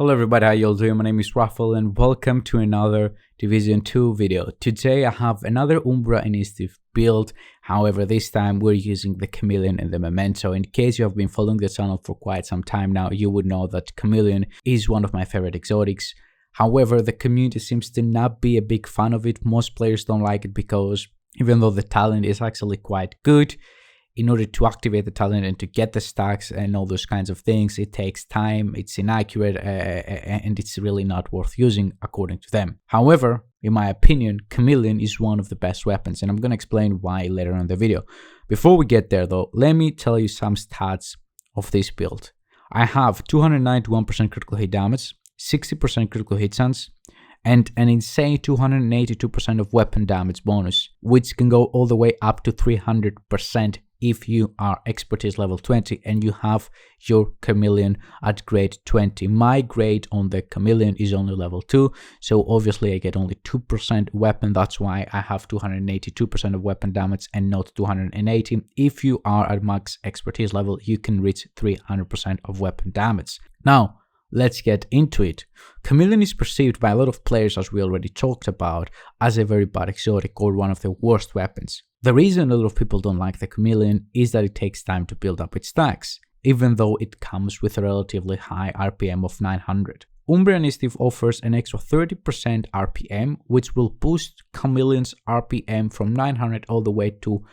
Hello everybody, how y'all doing? My name is Rafael and welcome to another Division 2 video. Today I have another Umbra Initiative build. However, this time we're using the Chameleon and the Memento. In case you have been following the channel for quite some time now, you would know that Chameleon is one of my favorite exotics. However, the community seems to not be a big fan of it. Most players don't like it because even though the talent is actually quite good, in order to activate the talent and to get the stacks and all those kinds of things, it takes time, it's inaccurate, and it's really not worth using according to them. However, in my opinion, Chameleon is one of the best weapons, and I'm going to explain why later on in the video. Before we get there though, let me tell you some stats of this build. I have 291% critical hit damage, 60% critical hit chance, and an insane 282% of weapon damage bonus, which can go all the way up to 300% if you are expertise level 20 and you have your Chameleon at grade 20. My grade on the Chameleon is only level 2, so obviously I get only 2% weapon. That's why I have 282% of weapon damage and not 280. If you are at max expertise level, you can reach 300% of weapon damage. Now, let's get into it. Chameleon is perceived by a lot of players, as we already talked about, as a very bad exotic or one of the worst weapons. The reason a lot of people don't like the Chameleon is that it takes time to build up its stacks, even though it comes with a relatively high RPM of 900. Umbra Initiative offers an extra 30% RPM, which will boost Chameleon's RPM from 900 all the way to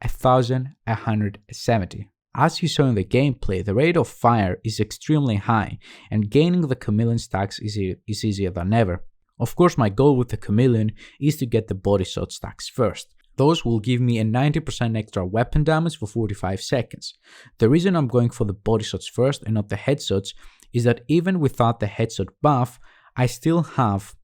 1170. As you saw in the gameplay, the rate of fire is extremely high, and gaining the Chameleon stacks is easier than ever. Of course, my goal with the Chameleon is to get the body shot stacks first. Those will give me a 90% extra weapon damage for 45 seconds. The reason I'm going for the body shots first and not the headshots is that even without the headshot buff, I still have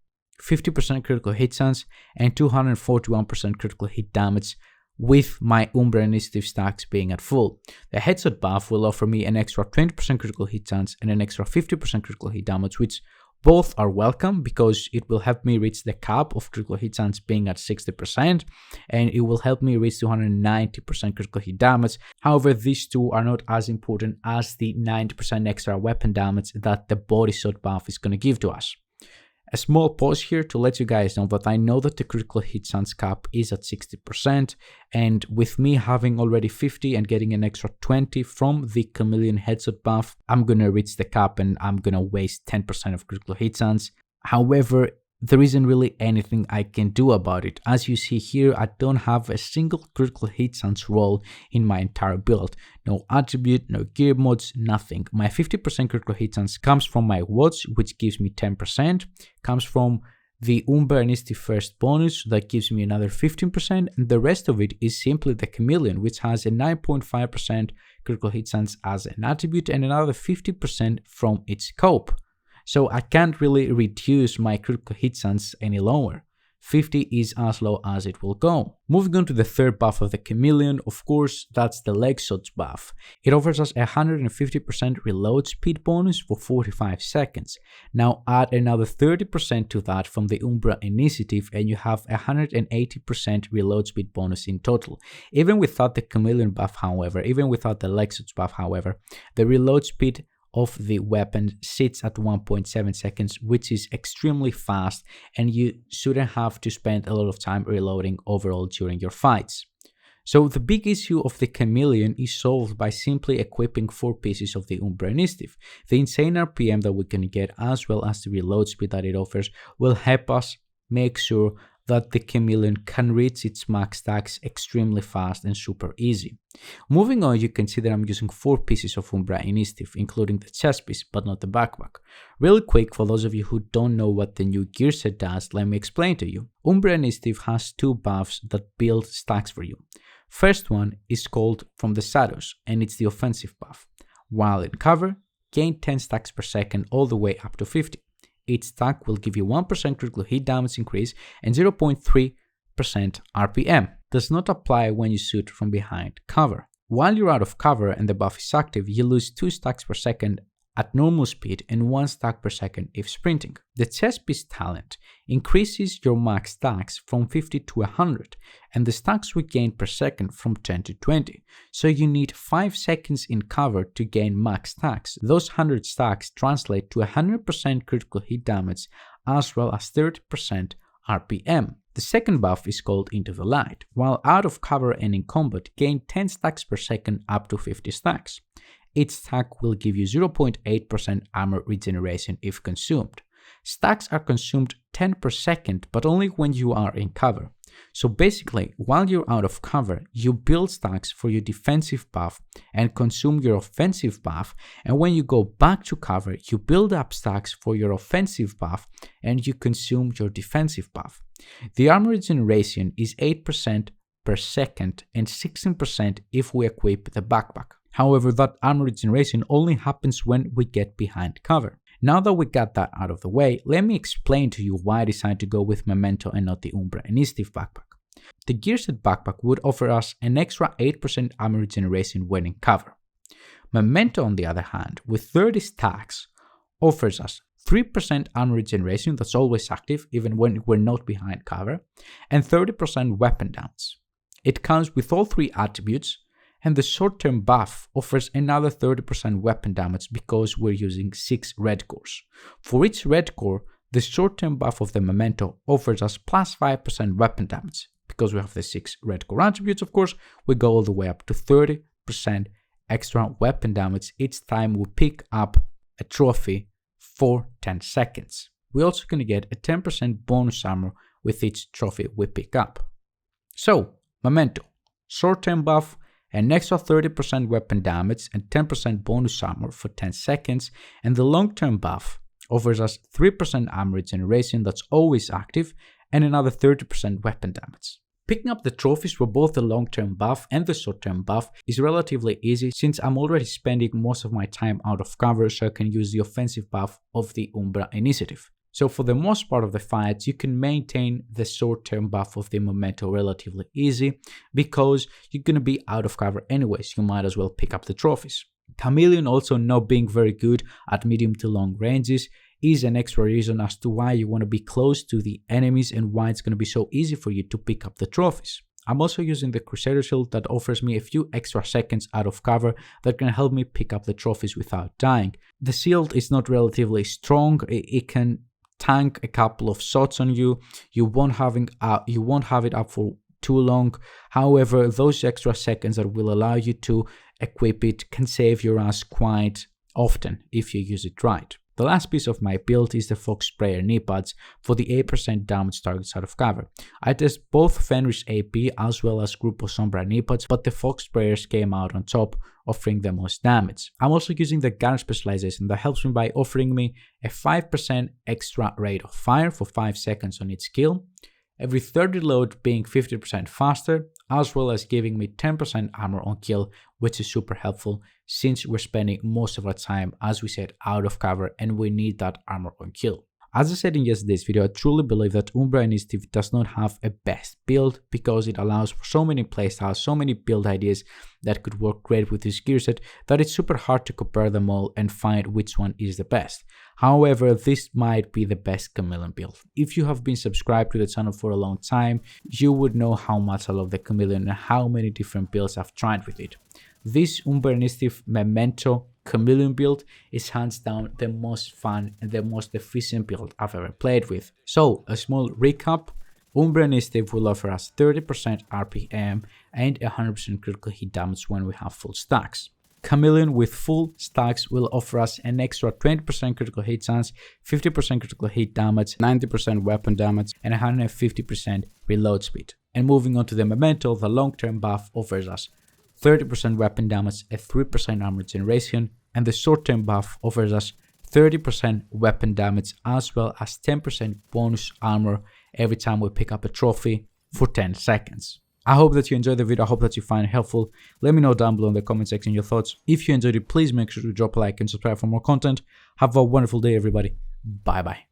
50% critical hit chance and 241% critical hit damage with my Umbra Initiative stacks being at full. The headshot buff will offer me an extra 20% critical hit chance and an extra 50% critical hit damage, which both are welcome because it will help me reach the cap of critical hit chance being at 60%, and it will help me reach 290% critical hit damage. However, these two are not as important as the 90% extra weapon damage that the body shot buff is going to give to us. A small pause here to let you guys know that I know that the critical hit chance cap is at 60%, and with me having already 50 and getting an extra 20 from the Chameleon headshot buff, I'm gonna reach the cap and I'm gonna waste 10% of critical hit chance. However, there isn't really anything I can do about it. As you see here, I don't have a single critical hit chance roll in my entire build. No attribute, no gear mods, nothing. My 50% critical hit chance comes from my watch, which gives me 10%, comes from the Umbra Initiative first bonus, that gives me another 15%, and the rest of it is simply the Chameleon, which has a 9.5% critical hit chance as an attribute and another 50% from its scope. So I can't really reduce my critical hit chance any lower. 50 is as low as it will go. Moving on to the third buff of the Chameleon, of course, that's the leg shots buff. It offers us a 150% reload speed bonus for 45 seconds. Now add another 30% to that from the Umbra Initiative and you have a 180% reload speed bonus in total. Even without the Chameleon buff, however, even without the leg shots buff, however, the reload speed of the weapon sits at 1.7 seconds, which is extremely fast, and you shouldn't have to spend a lot of time reloading overall during your fights. So the big issue of the Chameleon is solved by simply equipping 4 pieces of the Umbra Initiative. The insane RPM that we can get, as well as the reload speed that it offers, will help us make sure that the Chameleon can reach its max stacks extremely fast and super easy. Moving on, you can see that I'm using 4 pieces of Umbra Initiative, including the chest piece, but not the backpack. Really quick, for those of you who don't know what the new gear set does, let me explain to you. Umbra Initiative has 2 buffs that build stacks for you. First one is called From the Shadows, and it's the offensive buff. While in cover, gain 10 stacks per second all the way up to 50. Each stack will give you 1% critical hit damage increase and 0.3% RPM. Does not apply when you shoot from behind cover. While you're out of cover and the buff is active, you lose 2 stacks per second at normal speed and 1 stack per second if sprinting. The chest piece talent increases your max stacks from 50 to 100 and the stacks we gain per second from 10 to 20. So you need 5 seconds in cover to gain max stacks. Those 100 stacks translate to 100% critical hit damage as well as 30% RPM. The second buff is called Into the Light. While out of cover and in combat, gain 10 stacks per second up to 50 stacks. Each stack will give you 0.8% armor regeneration if consumed. Stacks are consumed 10 per second, but only when you are in cover. So basically, while you're out of cover, you build stacks for your defensive buff and consume your offensive buff, and when you go back to cover, you build up stacks for your offensive buff and you consume your defensive buff. The armor regeneration is 8% per second and 16% if we equip the backpack. However, that armor regeneration only happens when we get behind cover. Now that we got that out of the way, let me explain to you why I decided to go with Memento and not the Umbra Initiative backpack. The gear set backpack would offer us an extra 8% armor regeneration when in cover. Memento, on the other hand, with 30 stacks, offers us 3% armor regeneration that's always active even when we're not behind cover, and 30% weapon damage. It comes with all 3 attributes, and the short-term buff offers another 30% weapon damage because we're using 6 red cores. For each red core, the short-term buff of the Memento offers us plus 5% weapon damage. Because we have the 6 red core attributes, of course, we go all the way up to 30% extra weapon damage each time we pick up a trophy for 10 seconds. We're also going to get a 10% bonus armor with each trophy we pick up. So, Memento, short-term buff, an extra 30% weapon damage and 10% bonus armor for 10 seconds, and the long-term buff offers us 3% armor regeneration that's always active and another 30% weapon damage. Picking up the trophies for both the long-term buff and the short-term buff is relatively easy since I'm already spending most of my time out of cover, so I can use the offensive buff of the Umbra Initiative. So for the most part of the fights, you can maintain the short-term buff of the Memento relatively easy because you're going to be out of cover anyways, you might as well pick up the trophies. Chameleon also not being very good at medium to long ranges is an extra reason as to why you want to be close to the enemies and why it's going to be so easy for you to pick up the trophies. I'm also using the Crusader Shield that offers me a few extra seconds out of cover that can help me pick up the trophies without dying. The shield is not relatively strong, it can tank a couple of shots on you, you won't have it up for too long. However, those extra seconds that will allow you to equip it can save your ass quite often if you use it right. The last piece of my build is the Fox Sprayer knee pads for the 8% damage targets out of cover. I test both Fenris AP as well as Grupos Umbra knee pads, but the Fox Sprayers came out on top, offering the most damage. I'm also using the gun specialization that helps me by offering me a 5% extra rate of fire for 5 seconds on each kill, every third reload being 50% faster, as well as giving me 10% armor on kill, which is super helpful since we're spending most of our time, as we said, out of cover and we need that armor on kill. As I said in yesterday's video, I truly believe that Umbra Initiative does not have a best build because it allows for so many playstyles, so many build ideas that could work great with this gear set that it's super hard to compare them all and find which one is the best. However, this might be the best Chameleon build. If you have been subscribed to the channel for a long time, you would know how much I love the Chameleon and how many different builds I've tried with it. This Umbra Initiative Memento Chameleon build is hands down the most fun and the most efficient build I've ever played with. So, a small recap, Umbra Initiative will offer us 30% RPM and 100% critical hit damage when we have full stacks. Chameleon with full stacks will offer us an extra 20% critical hit chance, 50% critical hit damage, 90% weapon damage, and 150% reload speed. And moving on to the Memento, the long-term buff offers us 30% weapon damage, a 3% armor generation, and the short-term buff offers us 30% weapon damage as well as 10% bonus armor every time we pick up a trophy for 10 seconds. I hope that you enjoyed the video, I hope that you find it helpful. Let me know down below in the comment section your thoughts. If you enjoyed it, please make sure to drop a like and subscribe for more content. Have a wonderful day, everybody. Bye bye.